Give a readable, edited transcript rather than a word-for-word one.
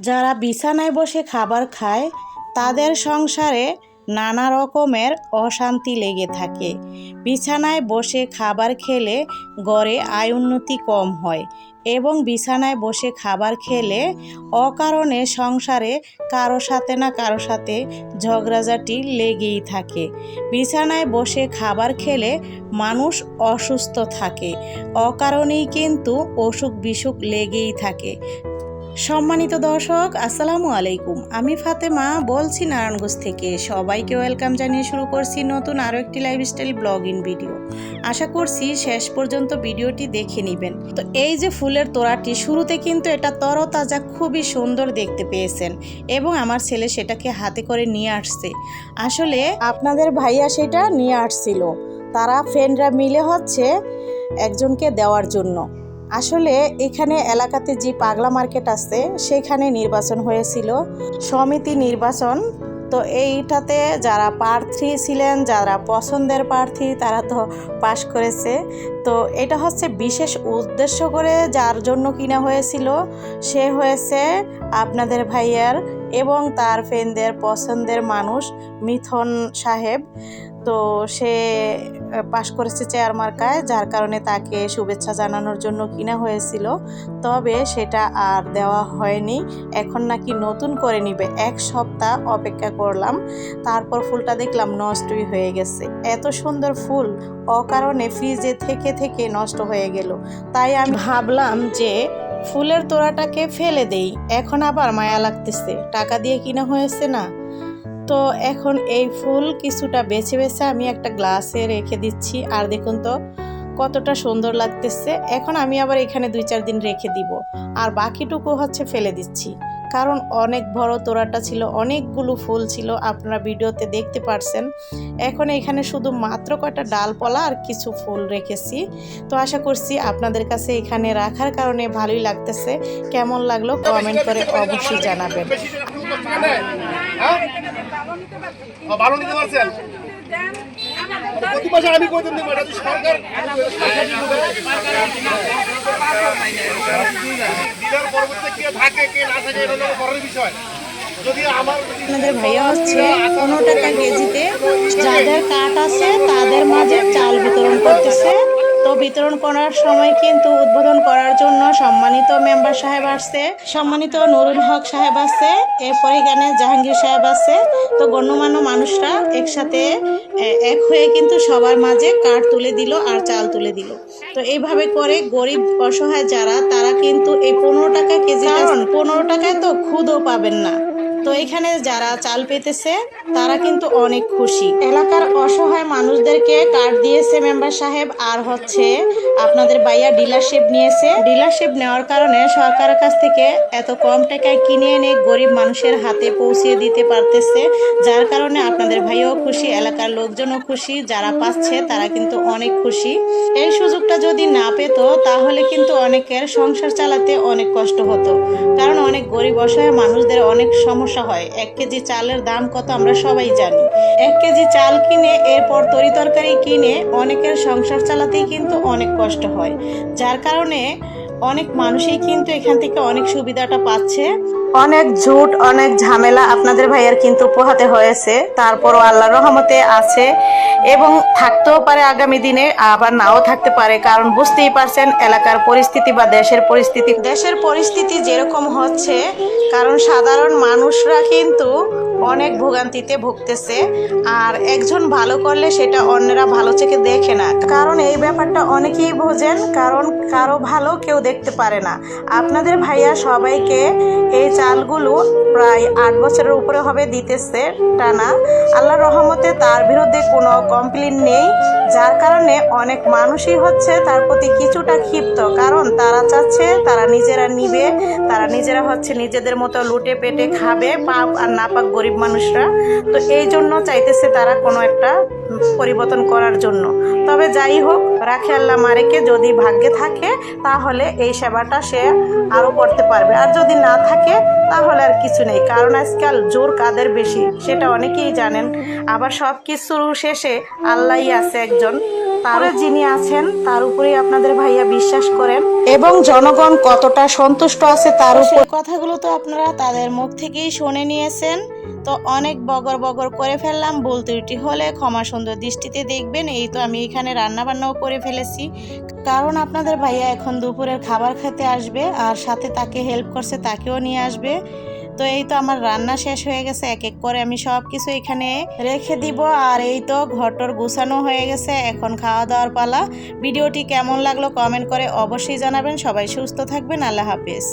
যারা বিছানায় বসে খাবার খায় তাদের সংসারে নানা রকমের অশান্তি লেগে থাকে। বিছানায় বসে খাবার খেলে গড়ে আয় উন্নতি কম হয় এবং বিছানায় বসে খাবার খেলে অকারণে সংসারে কারো সাথে না কারো সাথে ঝগড়াঝাটি লেগেই থাকে। বিছানায় বসে খাবার খেলে মানুষ অসুস্থ থাকে, অকারণেই কিন্তু অসুখ বিসুখ লেগেই থাকে। সম্মানিত দর্শক, আসসালামু আলাইকুম। আমি ফাতেমা বলছি নারায়ণগঞ্জ থেকে। সবাইকে ওয়েলকাম জানিয়ে শুরু করছি নতুন আরও একটি লাইফস্টাইল ব্লগিং ভিডিও। আশা করছি শেষ পর্যন্ত ভিডিওটি দেখে নেবেন। তো এই যে ফুলের তোড়াটি, শুরুতে কিন্তু এটা তরতাজা খুবই সুন্দর দেখতে পেয়েছেন এবং আমার ছেলে সেটাকে হাতে করে নিয়ে আসছে। আসলে আপনাদের ভাইয়া সেটা নিয়ে আসছিল, তারা ফ্রেন্ডরা মিলে হচ্ছে একজনকে দেওয়ার জন্য। আসলে এখানে এলাকাতে যে পাগলা মার্কেট আছে সেখানে নির্বাচন হয়েছিল, সমিতি নির্বাচন। তো এইটাতে যারা প্রার্থী ছিলেন, যারা পছন্দের প্রার্থী, তারা তো পাশ করেছে। তো এটা হচ্ছে বিশেষ উদ্দেশ্য করে যার জন্য কিনা হয়েছিল, সে হয়েছে আপনাদের ভাইয়ার এবং তার ফ্রেন্ডদের পছন্দের মানুষ মিথুন সাহেব। তো সে পাশ করেছে চেয়ার মার্কায়, যার কারণে তাকে শুভেচ্ছা জানানোর জন্য কিনা হয়েছিল। তবে সেটা আর দেওয়া হয়নি, এখন নাকি নতুন করে নিবে। 1 সপ্তাহ অপেক্ষা করলাম, তারপর ফুলটা দেখলাম নষ্টই হয়ে গেছে। এত সুন্দর ফুল অকারণে ফ্রিজে থেকে থেকে নষ্ট হয়ে গেল। তাই আমি ভাবলাম যে ফুলের তোড়াটাকে ফেলে দেই। এখন আবার মায়া লাগতেছে, টাকা দিয়ে কিনা হয়েছে না। তো এখন এই ফুল কিছুটা বেছে বেছে আমি একটা গ্লাসে রেখে দিচ্ছি। আর দেখুন তো কতটা সুন্দর লাগতেছে। এখন আমি আবার এখানে 2-4 দিন রেখে দিব, আর বাকিটুকু হচ্ছে ফেলে দিচ্ছি। কারণ অনেক বড় তোড়াটা ছিল, অনেকগুলো ফুল ছিল, আপনারা ভিডিওতে দেখতে পারছেন। এখন এখানে শুধু মাত্র কয়টা ডালপালা আর কিছু ফুল রেখেছি। তো আশা করছি আপনাদের কাছে এখানে রাখার কারণে ভালোই লাগতেছে। কেমন লাগলো কমেন্ট করে অবশ্যই জানাবেন। ভালো নিতে পারছেন প্রতি মাসে আমি কতদিন দেবো, এটা সরকার দিনের পরবর্তীতে কে থাকে কে না থাকে এটা হলো বড় বিষয়। যদি আপনাদের ভাইয়া হচ্ছে 15 টাকা কেজিতে যাদের কার্ড আছে তাদের মাঝে চাল বিতরণ করতেছে। তো বিতরণ করার সময় কিন্তু উদ্বোধন করার জন্য সম্মানিত মেম্বার সাহেব আসছে, সম্মানিত নুরুল হক সাহেব আছে, এরপরে এখানে জাহাঙ্গীর সাহেব আছে। তো গণ্যমান্য মানুষরা একসাথে এক হয়ে কিন্তু সবার মাঝে কার্ড তুলে দিল আর চাল তুলে দিল। তো এইভাবে করে গরিব অসহায় যারা, তারা কিন্তু এই 15 টাকা কেজি, কারণ 15 টাকায় তো খুদও পাবেন না। তো এখানে যারা চাল পেতেছে তারা কিন্তু অনেক খুশি। এলাকার অসহায় মানুষদেরকে কার্ড দিয়েছে মেম্বার সাহেব, আর হচ্ছে আপনাদের ভাইয়া ডিলারশিপ নিয়েছে। ডিলারশিপ নেওয়ার কারণে সরকারের কাছ থেকে এত কম টাকায় কিনে এনে গরিব মানুষের হাতে পৌঁছিয়ে দিতে পারতেছে, যার কারণে আপনাদের ভাইয়াও খুশি, এলাকার লোকজনও খুশি, যারা পাচ্ছে তারা কিন্তু অনেক খুশি। এই সুযোগটা যদি না পেত তাহলে কিন্তু অনেকের সংসার চালাতে অনেক কষ্ট হতো, কারণ অনেক গরিব অসহায় মানুষদের অনেক সমস্যা হয়। 1 কেজি চালের দাম কত আমরা সবাই জানি। 1 কেজি চাল কিনে এরপর তরি তরকারি কিনে অনেকের সংসার চালাতেই কিন্তু অনেক কষ্ট হয়, যার কারণে অনেক মানুষই কিন্তু এখান থেকে অনেক সুবিধাটা পাচ্ছে। অনেক ঝুট, অনেক ঝামেলা আপনাদের ভাইয়ের কিন্তু পোহাতে হয়েছে, তারপরও আল্লাহর রহমতে আছে এবং থাকতেও পারে আগামী দিনে, আবার নাও থাকতে পারে। কারণ বুঝতেই পারছেন এলাকার পরিস্থিতি বা দেশের পরিস্থিতি যেরকম হচ্ছে, কারণ সাধারণ মানুষরা কিন্তু অনেক ভোগান্তিতে ভুগতেছে। আর একজন ভালো করলে সেটা অন্যরা ভালো চোখে দেখে না, কারণ এই ব্যাপারটা অনেকেই বোঝেন, কারণ কারো ভালো কেউ দেখতে পারে না। আপনাদের ভাইয়া সবাইকে এই চালগুলো প্রায় 8 বছরের উপরে হবে দিতেছে টানা। আল্লাহর রহমতে তার বিরুদ্ধে কোনো কমপ্লেন নেই, যার কারণে অনেক মানুষই হচ্ছে তার প্রতি কিছুটা ক্ষিপ্ত, কারণ তারা চাচ্ছে তারা নিজেরা নিবে, তারা নিজেরা হচ্ছে নিজেদের মতো লুটে পেটে খাবে, পাপ আর না পাক গরিব মানুষরা। তো এই জন্য চাইতেছে তারা কোনো একটা পরিবর্তন করার জন্য। তবে যাই হোক, রাখে আল্লাহ মারেকে, যদি ভাগ্যে থাকে তাহলে এই সেবাটা সে আরও করতে পারবে, আর যদি না থাকে তাহলে আর কিছু নেই। কারণ আজকাল জোর কাদের বেশি সেটা অনেকেই জানেন। আবার সব কিছুর শেষে আল্লাহই আছে একজন। একজন, তার যিনি আছেন তার উপরেই আপনাদের ভাইয়া বিশ্বাস করেন এবং জনগণ কতটা সন্তুষ্ট আছে তার উপর। কথাগুলো তো আপনারা তাদের মুখ থেকেই শুনে নিয়েছেন। তো অনেক বগর বগর করে ফেললাম, ভুল ত্রুটি হলে ক্ষমা সুন্দর দৃষ্টিতে দেখবেন। এই তো আমি এখানে রান্না বান্নাও করে ফেলেছি, কারণ আপনাদের ভাইয়া এখন দুপুরের খাবার খেতে আসবে আর সাথে তাকে হেল্প করছে তাকেও নিয়ে আসবে। তো এই তো আমার রান্না শেষ হয়ে গেছে, এক এক করে আমি সব কিছু এখানে রেখে দিব। আর এই তো ঘরটর গুছানো হয়ে গেছে, এখন খাওয়া দাওয়ার পালা। ভিডিওটি কেমন লাগলো কমেন্ট করে অবশ্যই জানাবেন। সবাই সুস্থ থাকবেন, আল্লাহ হাফেজ।